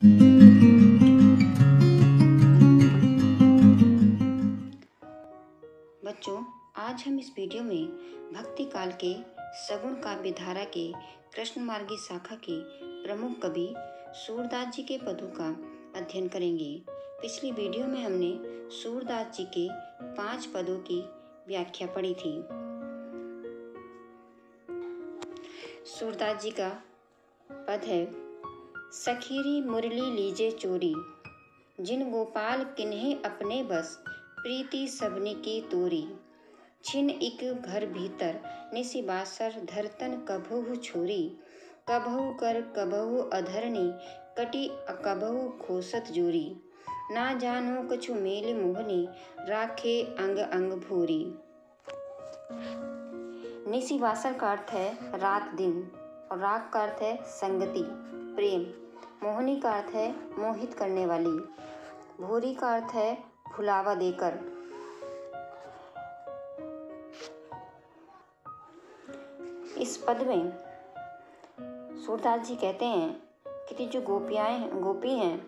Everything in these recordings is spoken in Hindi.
बच्चों, आज हम इस वीडियो में भक्ति काल के सगुण काव्य धारा के कृष्णमार्गी शाखा के प्रमुख कवि सूरदास जी के पदों का अध्ययन करेंगे। पिछली वीडियो में हमने सूरदास जी के 5 पदों की व्याख्या पढ़ी थी। सूरदास जी का पद है, सखीरी मुरली लीजे चोरी, जिन गोपाल किन्हें अपने बस, प्रीति सबने की तोरी। छिन इक घर भीतर निसि बासर, धरतन कभहु छोरी। कभहु कर कभहु अधरनी, कटी कभहु खोसत जोरी। ना जानो कछु मेल मोहनी, राखे अंग अंग भोरी। निसि बासर का अर्थ है रात दिन, और राग का अर्थ है संगति, प्रेम। मोहनी का अर्थ है मोहित करने वाली। भोरी का अर्थ है भुलावा देकर। इस पद में सूरदास जी कहते हैं कि जो गोपी हैं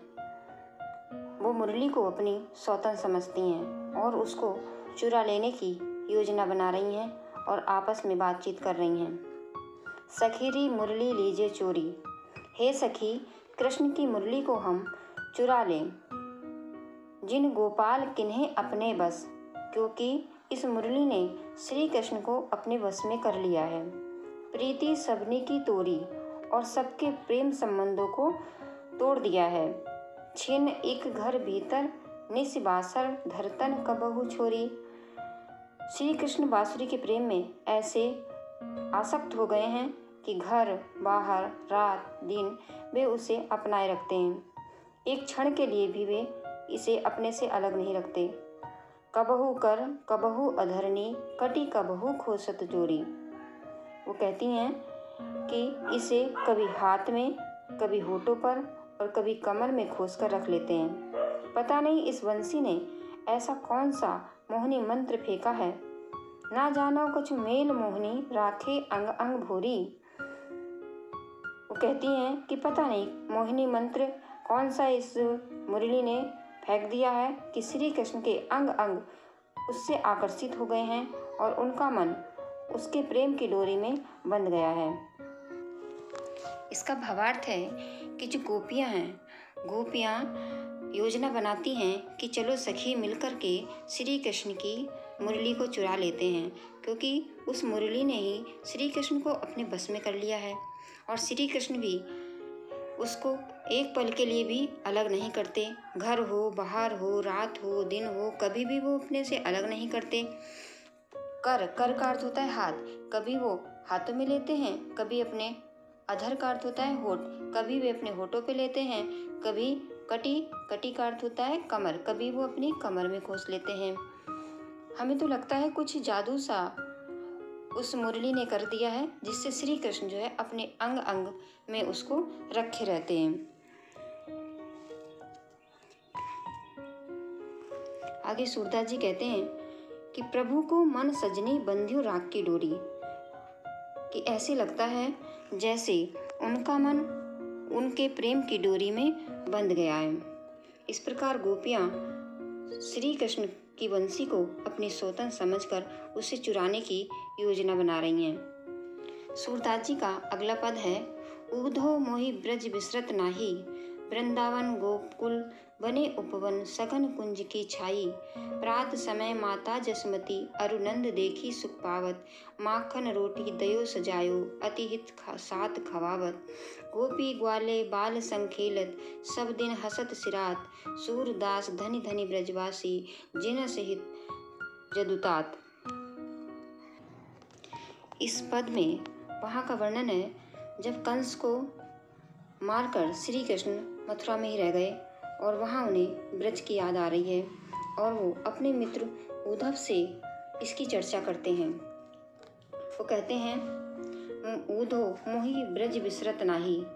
वो मुरली को अपनी सौतन समझती हैं और उसको चुरा लेने की योजना बना रही हैं और आपस में बातचीत कर रही हैं। सखीरी मुरली लीजे चोरी, हे सखी, कृष्ण की मुरली को हम चुरा लें। जिन गोपाल किन्हें अपने बस, क्योंकि इस मुरली ने श्री कृष्ण को अपने वश में कर लिया है। प्रीति सबने की तोरी, और सबके प्रेम संबंधों को तोड़ दिया है। छिन एक घर भीतर निसि बासर, धरतन कबहु छोरी। श्री कृष्ण बांसुरी के प्रेम में ऐसे आसक्त हो गए हैं कि घर बाहर रात दिन वे उसे अपनाए रखते हैं। एक क्षण के लिए भी वे इसे अपने से अलग नहीं रखते। कबहु कर कबहु अधरनी, कटी कबहु खोसत जोरी। वो कहती हैं कि इसे कभी हाथ में, कभी होठों पर और कभी कमर में खोस कर रख लेते हैं। पता नहीं इस बंसी ने ऐसा कौन सा मोहनी मंत्र फेंका है। ना जानो कुछ मेल मोहनी, राखे अंग अंग भोरी। वो कहती हैं कि पता नहीं मोहिनी मंत्र कौन सा इस मुरली ने फेंक दिया है कि श्री कृष्ण के अंग अंग उससे आकर्षित हो गए हैं और उनका मन उसके प्रेम की डोरी में बंध गया है। इसका भावार्थ है कि जो गोपियाँ योजना बनाती हैं कि चलो सखी मिलकर के श्री कृष्ण की मुरली को चुरा लेते हैं, क्योंकि उस मुरली ने ही श्री कृष्ण को अपने बस में कर लिया है और श्री कृष्ण भी उसको एक पल के लिए भी अलग नहीं करते। घर हो, बाहर हो, रात हो, दिन हो, कभी भी वो अपने से अलग नहीं करते। कर का अर्थ होता है हाथ, कभी वो हाथों में लेते हैं, कभी अपने अधर का अर्थ होता है होठ, कभी वे अपने होठों पे लेते हैं, कभी कटी का अर्थ होता है कमर, कभी वो अपनी कमर में खोस लेते हैं। हमें तो लगता है कुछ जादू सा उस मुरली ने कर दिया है, जिससे श्री कृष्ण जो है अपने अंग अंग में उसको रखे रहते हैं। आगे सूरदास जी कहते हैं कि प्रभु को मन सजनी बंध्यो राग की डोरी, कि ऐसे लगता है जैसे उनका मन उनके प्रेम की डोरी में बंध गया है। इस प्रकार गोपियाँ श्री कृष्ण की बंसी को अपनी सौतन समझकर उसे चुराने की योजना बना रही हैं। सूरदास जी का अगला पद है, ऊधो मोहि ब्रज बिसरत नाही, वृंदावन गोकुल बने उपवन, सघन कुंज की छाई। प्रात समय माता जसमती, अरुनंद देखी सुख पावत। माखन रोटी दयो सजायो, अति हित सात खवावत। गोपी ग्वाले बाल संखेलत, सब दिन हसत सिरात। सूरदास धनी धनी ब्रजवासी, जिन सहित जदुतात। इस पद में वहाँ का वर्णन है जब कंस को मारकर श्री कृष्ण मथुरा में ही रह गए और वहाँ उन्हें ब्रज की याद आ रही है और वो अपने मित्र उद्धव से इसकी चर्चा करते हैं। वो कहते हैं, उद्धव मोहि ब्रज बिसरत नाही।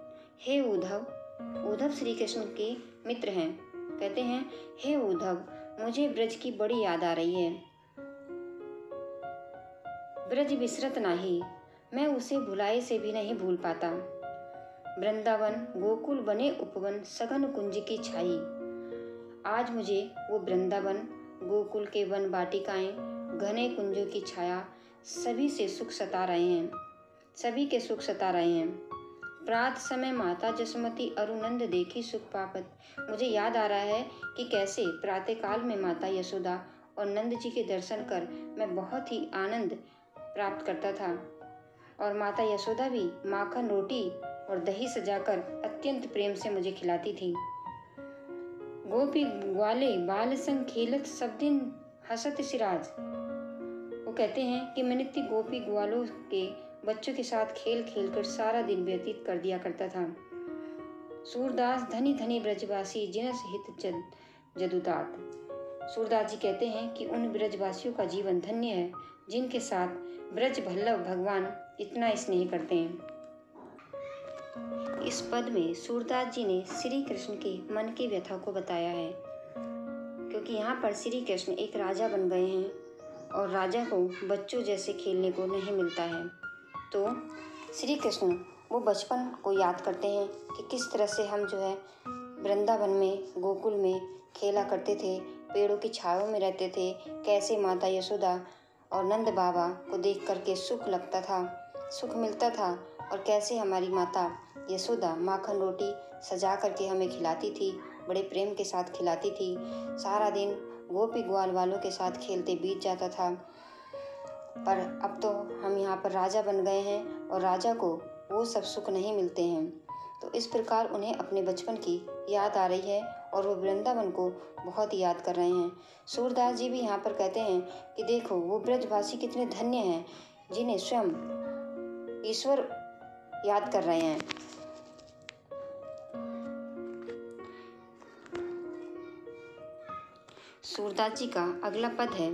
हे उद्धव श्री कृष्ण के मित्र हैं। कहते हैं, हे उद्धव, मुझे ब्रज की बड़ी याद आ रही है। ब्रज बिसरत नाही, मैं उसे भुलाए से भी नहीं भूल पाता। वृंदावन गोकुल बने उपवन सघन कुंज की छाई। आज मुझे वो वृंदावन गोकुल के वन वाटिकाएं घने कुंजों की छाया सभी के सुख सता रहे हैं। प्रात समय माता जसमती अरुनंद देखी सुख पापत। मुझे याद आ रहा है कि कैसे प्रातःकाल में माता यशोदा और नंद जी के दर्शन कर मैं बहुत ही आनंद प्राप्त करता था, और माता यशोदा भी माखन रोटी और दही सजाकर अत्यंत प्रेम से मुझे खिलाती थी। गोपी ग्वाले बाल संग खेलत सब दिन हसत सिराज। वो कहते हैं कि मैं नित्य गोपी ग्वालों के बच्चों के साथ खेल खेल कर सारा दिन व्यतीत कर दिया करता था। सूरदास धनी धनी ब्रजवासी जिनस हित जदुतात। सूरदास जी कहते हैं कि उन ब्रजवासियों का जीवन धन्य है जिनके साथ ब्रज वल्लभ भगवान इतना स्नेह करते हैं। इस पद में सूरदास जी ने श्री कृष्ण के मन की व्यथा को बताया है, क्योंकि यहाँ पर श्री कृष्ण एक राजा बन गए हैं और राजा को बच्चों जैसे खेलने को नहीं मिलता है। तो श्री कृष्ण वो बचपन को याद करते हैं कि किस तरह से हम जो है वृंदावन में गोकुल में खेला करते थे, पेड़ों की छाँव में रहते थे, कैसे माता यशोदा और नंद बाबा को देख करके सुख लगता था, सुख मिलता था, और कैसे हमारी माता यशोदा माखन रोटी सजा करके हमें खिलाती थी, बड़े प्रेम के साथ खिलाती थी। सारा दिन गोपी ग्वाल वालों के साथ खेलते बीत जाता था। पर अब तो हम यहाँ पर राजा बन गए हैं और राजा को वो सब सुख नहीं मिलते हैं। तो इस प्रकार उन्हें अपने बचपन की याद आ रही है और वो वृंदावन को बहुत याद कर रहे हैं। सूरदास जी भी यहाँ पर कहते हैं कि देखो वो ब्रजवासी कितने धन्य हैं जिन्हें स्वयं ईश्वर याद कर रहे हैं। सूरदास जी का अगला पद है,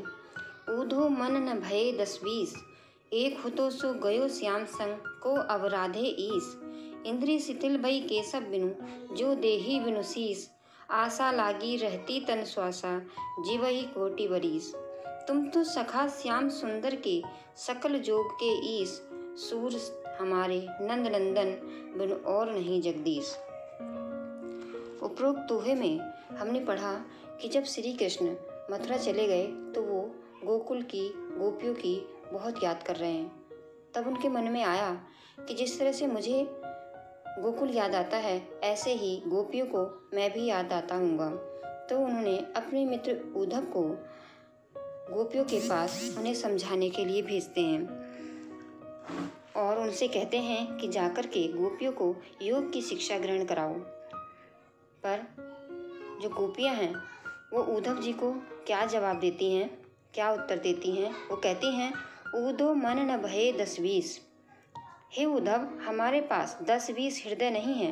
ऊधो मन न भये 10-20, एक हुतो सो गयो श्याम संग को अवराधे ईस। इंद्री शिथिल भई केशव बिनु जो देही बिनु शीस, आशा लागी रहती तन श्वासा जीवही कोटि बरीस। तुम तो सखा श्याम सुंदर के सकल जोग के ईस, सूर हमारे नंद नंदन बिनु और नहीं जगदीश। उपरोक्त दोहे में हमने पढ़ा कि जब श्री कृष्ण मथुरा चले गए तो वो गोकुल की गोपियों की बहुत याद कर रहे हैं। तब उनके मन में आया कि जिस तरह से मुझे गोकुल याद आता है ऐसे ही गोपियों को मैं भी याद आता हूँगा। तो उन्होंने अपने मित्र उद्धव को गोपियों के पास उन्हें समझाने के लिए भेजते हैं और उनसे कहते हैं कि जाकर के गोपियों को योग की शिक्षा ग्रहण कराओ। पर जो गोपियाँ हैं वो उद्धव जी को क्या जवाब देती हैं, क्या उत्तर देती हैं? वो कहती हैं, ऊधो मन न भये 10-20। हे उद्धव, हमारे पास 10-20 हृदय नहीं है।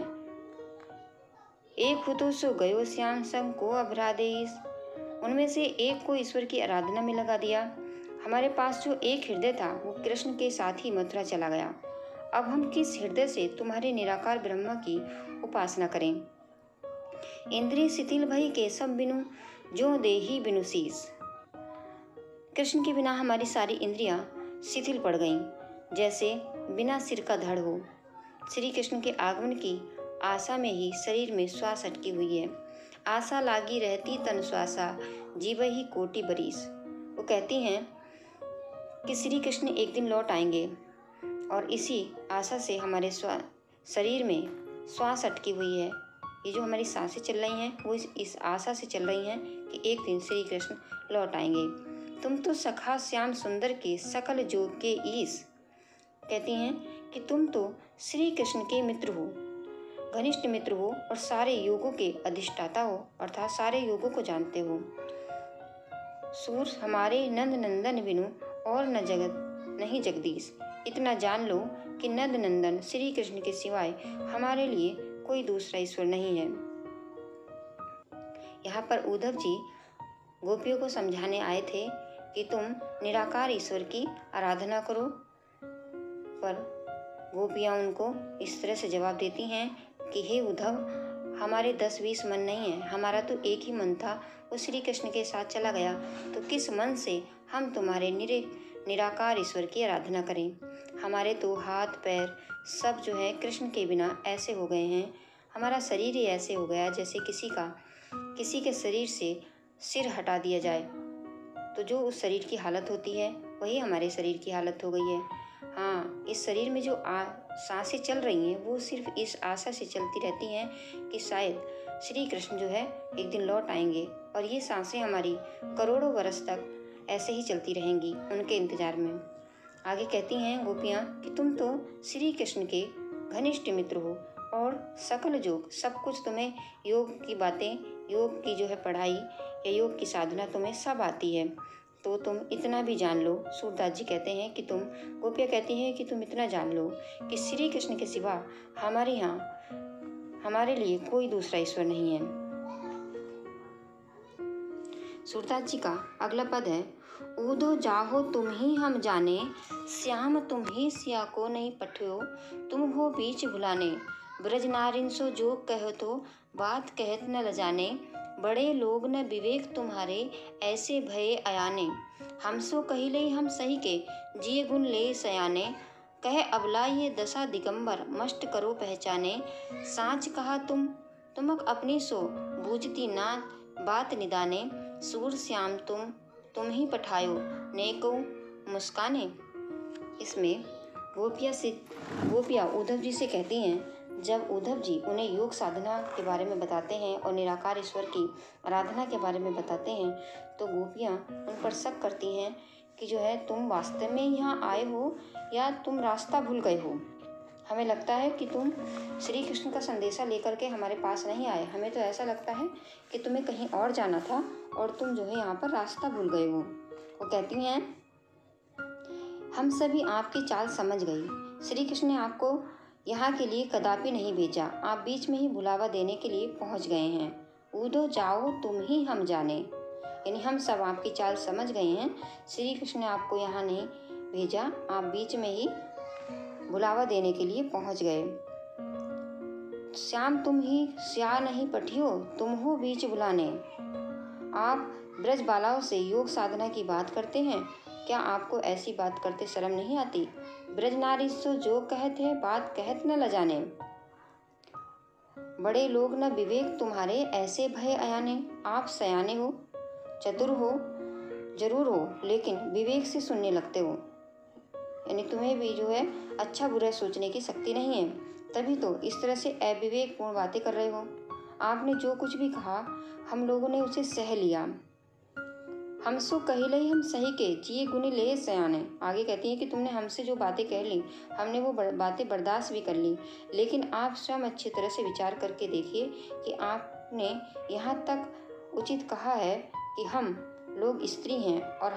एक हुतो सो गयो श्याम संग को अभरादेश। उनमें से एक को ईश्वर की आराधना में लगा दिया। हमारे पास जो एक हृदय था वो कृष्ण के साथ ही मथुरा चला गया। अब हम किस हृदय से तुम्हारे निराकार ब्रह्मा की उपासना करें? इंद्रिय शिथिल भई केशव बिनु जो देही बिनु शीस। कृष्ण के बिना हमारी सारी इंद्रियां शिथिल पड़ गईं, जैसे बिना सिर का धड़ हो। श्री कृष्ण के आगमन की आशा में ही शरीर में श्वास अटकी हुई है। आशा लागी रहती तन श्वासा जीव ही कोटि बरीस। वो कहती हैं कि श्री कृष्ण एक दिन लौट आएंगे और इसी आशा से हमारे शरीर में श्वास अटकी हुई है। ये जो हमारी सांसें चल रही हैं वो इस आशा से चल रही हैं कि एक दिन श्री कृष्ण लौट आएंगे। तुम तो सखा श्याम सुंदर के सकल जोग के ईस। कहती हैं कि तुम तो श्री कृष्ण के मित्र हो, घनिष्ठ मित्र हो और सारे योगों के अधिष्ठाता हो, अर्थात सारे योगों को जानते हो। सूर हमारे नंद नंदन बिनु और न जगत नहीं जगदीश। इतना जान लो कि नंद नंदन श्री कृष्ण के सिवाय हमारे लिए कोई दूसरा ईश्वर नहीं है। यहाँ पर उद्धव जी गोपियों को समझाने आए थे कि तुम निराकार ईश्वर की आराधना करो, पर गोपियाँ उनको इस तरह से जवाब देती हैं कि हे उद्धव, हमारे 10-20 मन नहीं है, हमारा तो एक ही मन था, वो श्री कृष्ण के साथ चला गया, तो किस मन से हम तुम्हारे निराकार ईश्वर की आराधना करें। हमारे तो हाथ पैर सब जो है कृष्ण के बिना ऐसे हो गए हैं, हमारा शरीर ही ऐसे हो गया जैसे किसी के शरीर से सिर हटा दिया जाए तो जो उस शरीर की हालत होती है वही हमारे शरीर की हालत हो गई है। हाँ, इस शरीर में जो सांसें चल रही हैं वो सिर्फ इस आशा से चलती रहती हैं कि शायद श्री कृष्ण जो है एक दिन लौट आएंगे, और ये सांसें हमारी करोड़ों वर्ष तक ऐसे ही चलती रहेंगी उनके इंतजार में। आगे कहती हैं गोपियाँ कि तुम तो श्री कृष्ण के घनिष्ठ मित्र हो और सकल योग सब कुछ तुम्हें, योग की बातें, योग की जो है पढ़ाई या योग की साधना तुम्हें सब आती है, तो तुम इतना भी जान लो। सूरदास जी कहते हैं कि गोपियाँ कहती हैं कि तुम इतना जान लो कि श्री कृष्ण के सिवा हमारे यहाँ हमारे लिए कोई दूसरा ईश्वर नहीं है। सूरदास जी का अगला पद है, ऊदो जाहो तुम ही हम जाने, श्याम तुम ही सिया को नहीं पठ्यो, तुम हो बीच भुलाने, ब्रज नारिन सो जो कहो तो बात कहत न लजाने, बड़े लोग न विवेक तुम्हारे ऐसे भये अयाने, हमसो कहिले हम सही के जिये गुण ले सयाने, कह अबला ये दशा दिगंबर मस्ट करो पहचाने, साँच कहा तुमक अपनी सो बूझती ना बात निदाने, सूर श्याम तुम ही पठायो नेको मुस्काने। इसमें गोपियाँ उद्धव जी से कहती हैं, जब उद्धव जी उन्हें योग साधना के बारे में बताते हैं और निराकार ईश्वर की आराधना के बारे में बताते हैं, तो गोपियाँ उन पर शक करती हैं कि जो है तुम वास्तव में यहाँ आए हो या तुम रास्ता भूल गए हो। हमें लगता है कि तुम श्री कृष्ण का संदेशा लेकर के हमारे पास नहीं आए, हमें तो ऐसा लगता है कि तुम्हें कहीं और जाना था और तुम जो है यहाँ पर रास्ता भूल गए हो। वो कहती हैं, हम सभी आपकी चाल समझ गई, श्री कृष्ण ने आपको यहाँ के लिए कदापि नहीं भेजा, आप बीच में ही बुलावा देने के लिए पहुँच गए हैं। ऊदो जाओ तुम ही हम जाने, यानी हम सब आपकी चाल समझ गए हैं, श्री कृष्ण ने आपको यहाँ नहीं भेजा, आप बीच में ही बुलावा देने के लिए पहुँच गए। श्याम तुम ही स्या नहीं पठियो, तुम हो बीच बुलाने। आप ब्रज बालाओं से योग साधना की बात करते हैं, क्या आपको ऐसी बात करते शर्म नहीं आती? ब्रज नारी सो जो कहत है बात कहत न लजाने, बड़े लोग न विवेक तुम्हारे ऐसे भय अयाने। आप सयाने हो, चतुर हो जरूर हो, लेकिन विवेक से सुनने लगते हो, यानी तुम्हें भी जो है अच्छा बुरा सोचने की शक्ति नहीं है, तभी तो इस तरह से अविवेकपूर्ण बातें कर रहे हो। आपने जो कुछ भी कहा हम लोगों ने उसे सह लिया, हमसो कहिले हम सही के जिये गुनी ले सयाने। आगे कहती हैं कि तुमने हमसे जो बातें कह ली हमने वो बातें बर्दाश्त भी कर ली, लेकिन आप स्वयं अच्छी तरह से विचार करके देखिए कि आपने यहाँ तक उचित कहा है कि हम लोग स्त्री हैं और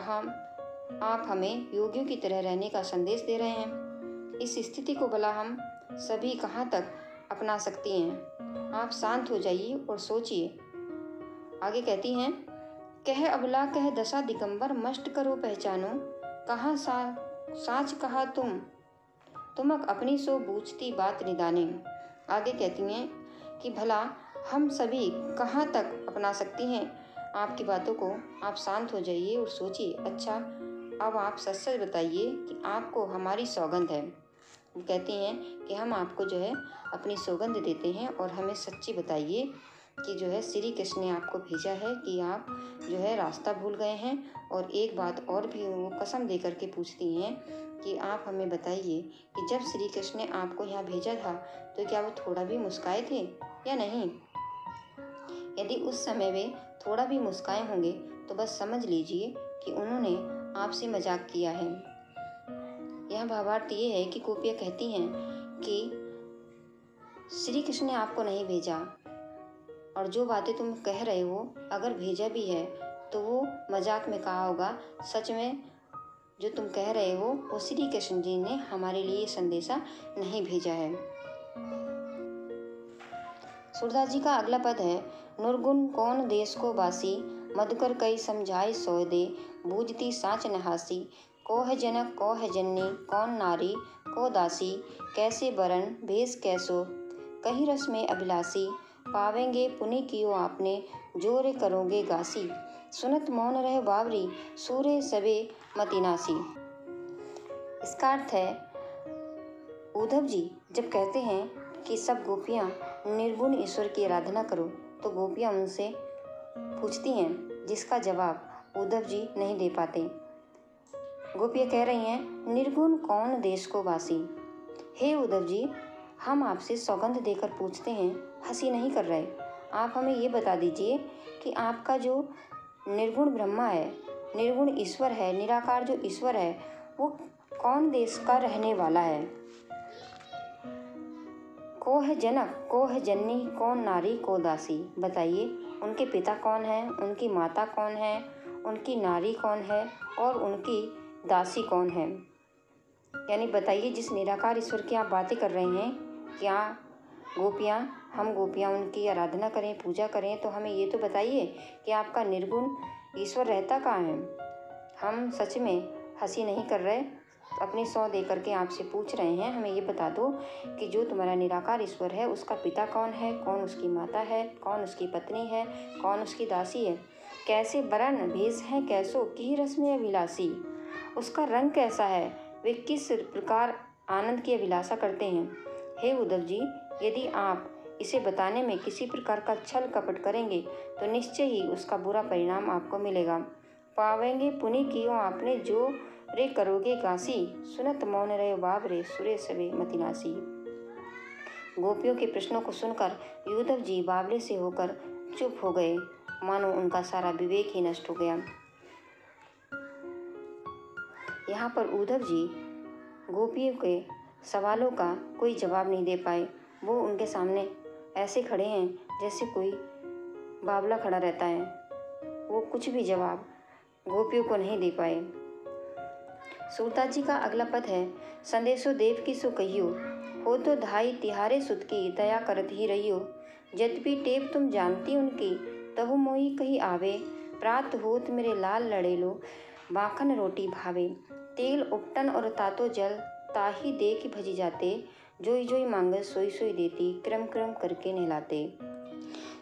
आप हमें योगियों की तरह रहने का संदेश दे रहे हैं। इस स्थिति को भला हम सभी कहाँ तक अपना सकती हैं? आप शांत हो जाइए और सोचिए। आगे कहती हैं, कह अबला कह दशा दिगंबर मस्ट करो पहचानो, कहाँ साँच कहा तुमक अपनी सो बूझती बात निदाने। आगे कहती हैं कि भला हम सभी कहाँ तक अपना सकती हैं आपकी बातों को? आप शांत हो जाइए और सोचिए। अच्छा, अब आप सच सच बताइए कि आपको हमारी सौगंध है। वो कहती हैं कि हम आपको जो है अपनी सौगंध देते हैं और हमें सच्ची बताइए कि जो है श्री कृष्ण ने आपको भेजा है कि आप जो है रास्ता भूल गए हैं। और एक बात और भी वो कसम दे करके पूछती हैं कि आप हमें बताइए कि जब श्री कृष्ण ने आपको यहाँ भेजा था तो क्या वो थोड़ा भी मुस्काए थे या नहीं? यदि उस समय वे थोड़ा भी मुस्काए होंगे तो बस समझ लीजिए कि उन्होंने आपसे मजाक किया है। यह भावार्थ ये है कि गोपियाँ कहती हैं कि श्री कृष्ण ने आपको नहीं भेजा और जो बातें तुम कह रहे हो अगर भेजा भी है तो वो मजाक में कहा होगा, सच में जो तुम कह रहे हो वो श्री कृष्ण जी ने हमारे लिए संदेशा नहीं भेजा है। सूरदास जी का अगला पद है, निर्गुण कौन देश को बासी, मधुकर कई समझाए सोय दे, बूझती साँच नहासी, को है जनक को है जननी, कौन नारी को दासी, कैसे बरन भेष कैसो कही रस में अभिलाषी, पावेंगे पुनि कियो आपने जोरे करोगे गासी, सुनत मौन रहे बावरी सूरे सबे मतिनासी। इसका अर्थ है उद्धव जी जब कहते हैं कि सब गोपियाँ निर्गुण ईश्वर की आराधना करो, तो गोपियाँ उनसे पूछती हैं, जिसका जवाब उद्धव जी नहीं दे पाते। गोपियाँ कह रही हैं, निर्गुण कौन देश को वासी। हे उद्धव जी, हम आपसे सौगंध देकर पूछते हैं, हंसी नहीं कर रहे। आप हमें ये बता दीजिए कि आपका जो निर्गुण ब्रह्मा है, निर्गुण ईश्वर है, निराकार जो ईश्वर है, वो कौन देश का रहने वाला है। को है जनक, को है जननी, कौन नारी को दासी। बताइए, उनके पिता कौन है, उनकी माता कौन है, उनकी नारी कौन है और उनकी दासी कौन है। यानी बताइए, जिस निराकार ईश्वर की आप बातें कर रहे हैं, क्या हम गोपियाँ उनकी आराधना करें, पूजा करें, तो हमें ये तो बताइए कि आपका निर्गुण ईश्वर रहता कहाँ है। हम सच में हंसी नहीं कर रहे, अपनी सौ दे करके आपसे पूछ रहे हैं, हमें ये बता दो कि जो तुम्हारा निराकार ईश्वर है, उसका पिता कौन है, कौन उसकी माता है, कौन उसकी पत्नी है, कौन उसकी दासी है, कैसे वर्ण भेष है, कैसो की रस्म अभिलाषी, उसका रंग कैसा है, वे किस प्रकार आनंद की अभिलाषा करते हैं। हे उद्धव जी, यदि आप इसे बताने में किसी प्रकार का छल कपट करेंगे तो निश्चय ही उसका बुरा परिणाम आपको मिलेगा। पावेंगे पुनि कियो आपने जो रे करोगे काशी, सुनत मौन रहे बाब रे सुरे सवे मतिनासी। गोपियों के प्रश्नों को सुनकर उद्धव जी बावले से होकर चुप हो गए, मानो उनका सारा विवेक ही नष्ट हो गया। यहाँ पर उद्धव जी गोपियों के सवालों का कोई जवाब नहीं दे पाए। वो उनके सामने ऐसे खड़े हैं जैसे कोई बावला खड़ा रहता है। वो कुछ भी जवाब गोपियों को नहीं दे पाए। सूरदास जी का अगला पद है, संदेशो देव की सो कहियो, हो तो धाई तिहारे सुत की दया करत ही रहियो। यद्यपि टेप तुम जानती उनकी, तहु मोही कही आवे, प्रात होत मेरे लाल लड़ेलो, माखन रोटी भावे। तेल उपटन और तातो जल, ताही दे की भजी जाते, जोई जोई मांगे सोई सोई देती, क्रम क्रम करके नहलाते।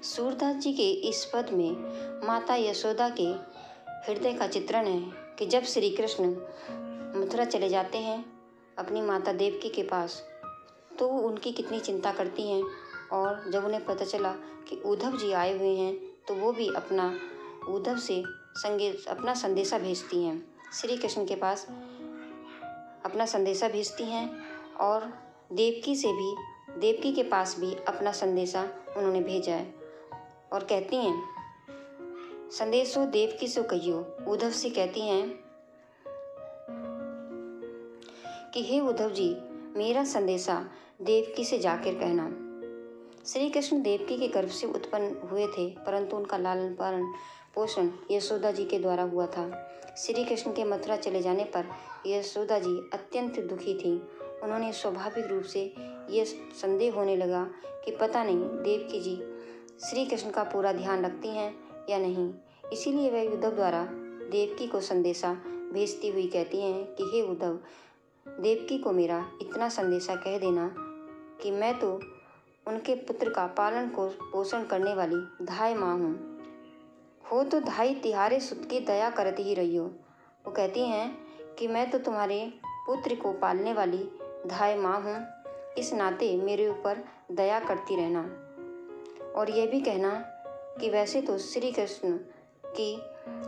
सूरदास जी के इस पद में माता यशोदा के हृदय का चित्रण है कि जब श्री कृष्ण मथुरा चले जाते हैं अपनी माता देवकी के पास, तो वो उनकी कितनी चिंता करती हैं। और जब उन्हें पता चला कि उद्धव जी आए हुए हैं, तो वो भी उद्धव से अपना संदेशा भेजती हैं, श्री कृष्ण के पास अपना संदेशा भेजती हैं और देवकी के पास भी अपना संदेशा उन्होंने भेजा है और कहती हैं, संदेशो देवकी सो कहियो। उद्धव से कहती हैं कि हे उद्धव जी, मेरा संदेशा देवकी से जाकर कहना। श्री कृष्ण देवकी के गर्भ से उत्पन्न हुए थे, परंतु उनका लालन पालन पोषण यशोदा जी के द्वारा हुआ था। श्री कृष्ण के मथुरा चले जाने पर यशोदा जी अत्यंत दुखी थी। उन्होंने स्वाभाविक रूप से यह संदेह होने लगा कि पता नहीं देवकी जी श्री कृष्ण का पूरा ध्यान रखती हैं या नहीं। इसीलिए वह उद्धव द्वारा देवकी को संदेशा भेजती हुई कहती हैं कि हे उद्धव, देवकी को मेरा इतना संदेशा कह देना कि मैं तो उनके पुत्र का पालन को पोषण करने वाली धाय माँ हूँ। हो तो धाई तिहारे सुत की दया करती ही रही हो। वो कहती हैं कि मैं तो तुम्हारे पुत्र को पालने वाली धाय माँ हूँ, इस नाते मेरे ऊपर दया करती रहना। और यह भी कहना कि वैसे तो श्री कृष्ण की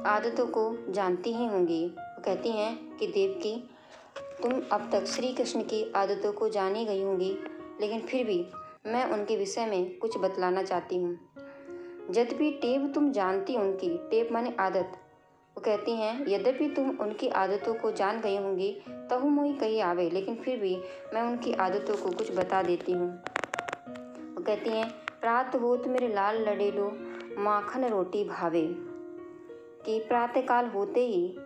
आदतों को जानती ही होंगी। वो कहती हैं कि देवकी, तुम अब तक श्री कृष्ण की आदतों को जानी गई होंगी, लेकिन फिर भी मैं उनके विषय में कुछ बतलाना चाहती हूँ। यद्यपि टेप तुम जानती उनकी, टेप माने आदत। वो कहती हैं, यद्यपि तुम उनकी आदतों को जान गई होंगी, तहु मोही कही आवे, लेकिन फिर भी मैं उनकी आदतों को कुछ बता देती हूँ। वो कहती हैं, प्रात होत मेरे लाल लड़ेलो, माखन रोटी भावे। कि प्रातःकाल होते ही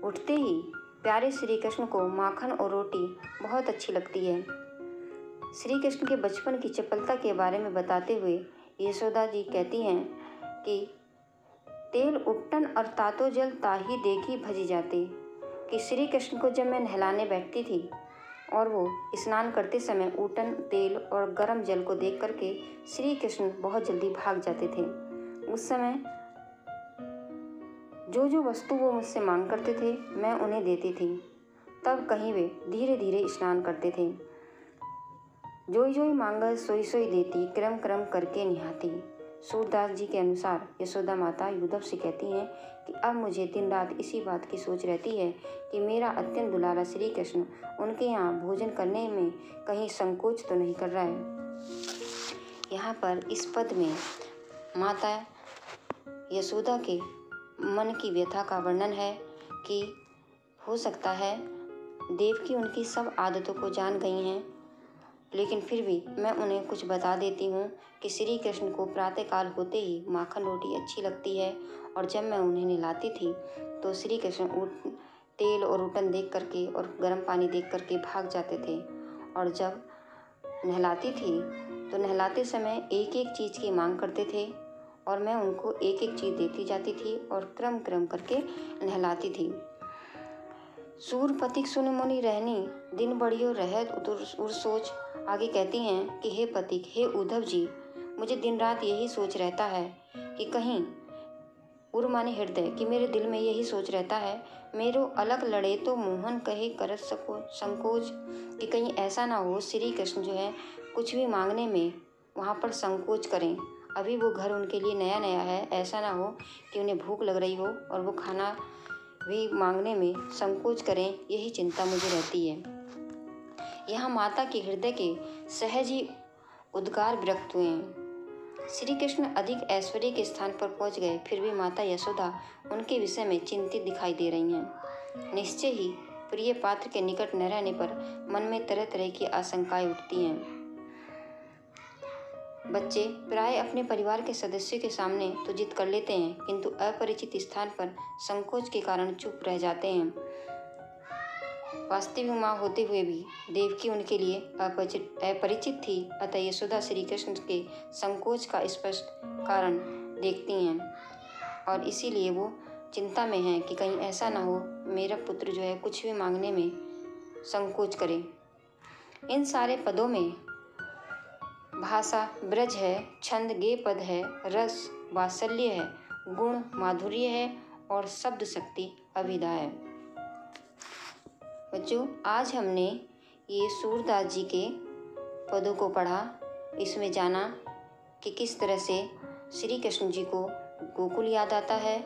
उठते ही प्यारे श्री कृष्ण को माखन और रोटी बहुत अच्छी लगती है। श्री कृष्ण के बचपन की चपलता के बारे में बताते हुए यशोदा जी कहती हैं कि तेल उपटन और तातो जल ताही देखी भजी जाते। कि श्री कृष्ण को जब मैं नहलाने बैठती थी और वो स्नान करते समय ऊटन, तेल और गर्म जल को देख करके श्री कृष्ण बहुत जल्दी भाग जाते थे। उस समय जो जो वस्तु वो मुझसे मांग करते थे, मैं उन्हें देती थी। तब कहीं वे धीरे धीरे स्नान करते थे। जोई जोई मांगत सोई सोई देती, क्रम क्रम करके निहाती। सूरदास जी के अनुसार यशोदा माता युद्धव से कहती हैं कि अब मुझे दिन रात इसी बात की सोच रहती है कि मेरा अत्यंत दुलारा श्री कृष्ण उनके यहाँ भोजन करने में कहीं संकोच तो नहीं कर रहा है। यहाँ पर इस पद में माता यशोदा के मन की व्यथा का वर्णन है कि हो सकता है देवकी उनकी सब आदतों को जान गई हैं, लेकिन फिर भी मैं उन्हें कुछ बता देती हूँ कि श्री कृष्ण को प्रातःकाल होते ही माखन रोटी अच्छी लगती है, और जब मैं उन्हें नहलाती थी तो श्री कृष्ण तेल और उटन देख करके और गर्म पानी देख करके भाग जाते थे, और जब नहलाती थी तो नहलाते समय एक एक चीज़ की मांग करते थे और मैं उनको एक एक चीज़ देती जाती थी और क्रम क्रम करके नहलाती थी। सूरपतिक सुन मुनि रहनी, दिन बढ़ियो रहत उर सोच। आगे कहती हैं कि हे पतिक, हे उद्धव जी, मुझे दिन रात यही सोच रहता है कि कहीं उर माने हृदय, कि मेरे दिल में यही सोच रहता है मेरो अलग लड़े तो मोहन कहे करत सको संकोच, कि कहीं ऐसा ना हो श्री कृष्ण जो है कुछ भी मांगने में वहाँ पर संकोच करें। अभी वो घर उनके लिए नया नया है, ऐसा ना हो कि उन्हें भूख लग रही हो और वो खाना भी मांगने में संकोच करें, यही चिंता मुझे रहती है। यहाँ माता के हृदय के सहज ही उद्गार विरक्त हुए हैं। श्री कृष्ण अधिक ऐश्वर्य के स्थान पर पहुँच गए, फिर भी माता यशोदा उनके विषय में चिंतित दिखाई दे रही हैं। निश्चय ही प्रिय पात्र के निकट न रहने पर मन में तरह तरह की आशंकाएं उठती हैं। बच्चे प्राय अपने परिवार के सदस्यों के सामने तो जिद कर लेते हैं, किंतु अपरिचित स्थान पर संकोच के कारण चुप रह जाते हैं। वास्तविक माँ होते हुए भी देवकी उनके लिए अपरिचित थी, अतः यशोदा श्री कृष्ण के संकोच का स्पष्ट कारण देखती हैं और इसीलिए वो चिंता में हैं कि कहीं ऐसा ना हो मेरा पुत्र जो है कुछ भी मांगने में संकोच करे। इन सारे पदों में भाषा ब्रज है, छंद गे पद है, रस वात्सल्य है, गुण माधुर्य है और शब्द शक्ति अभिधा है। बच्चों, आज हमने ये सूरदास जी के पदों को पढ़ा, इसमें जाना कि किस तरह से श्री कृष्ण जी को गोकुल याद आता है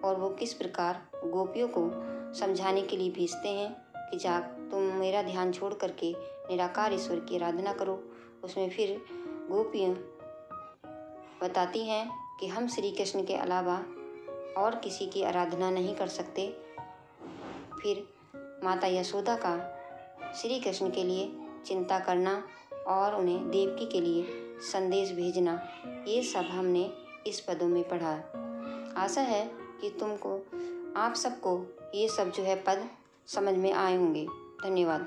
और वो किस प्रकार गोपियों को समझाने के लिए भेजते हैं कि जा तुम मेरा ध्यान छोड़ करके निराकार ईश्वर की आराधना करो। उसमें फिर गोपियाँ बताती हैं कि हम श्री कृष्ण के अलावा और किसी की आराधना नहीं कर सकते। फिर माता यशोदा का श्री कृष्ण के लिए चिंता करना और उन्हें देवकी के लिए संदेश भेजना, ये सब हमने इस पदों में पढ़ा। आशा है कि आप सबको ये सब जो है पद समझ में आए होंगे। धन्यवाद।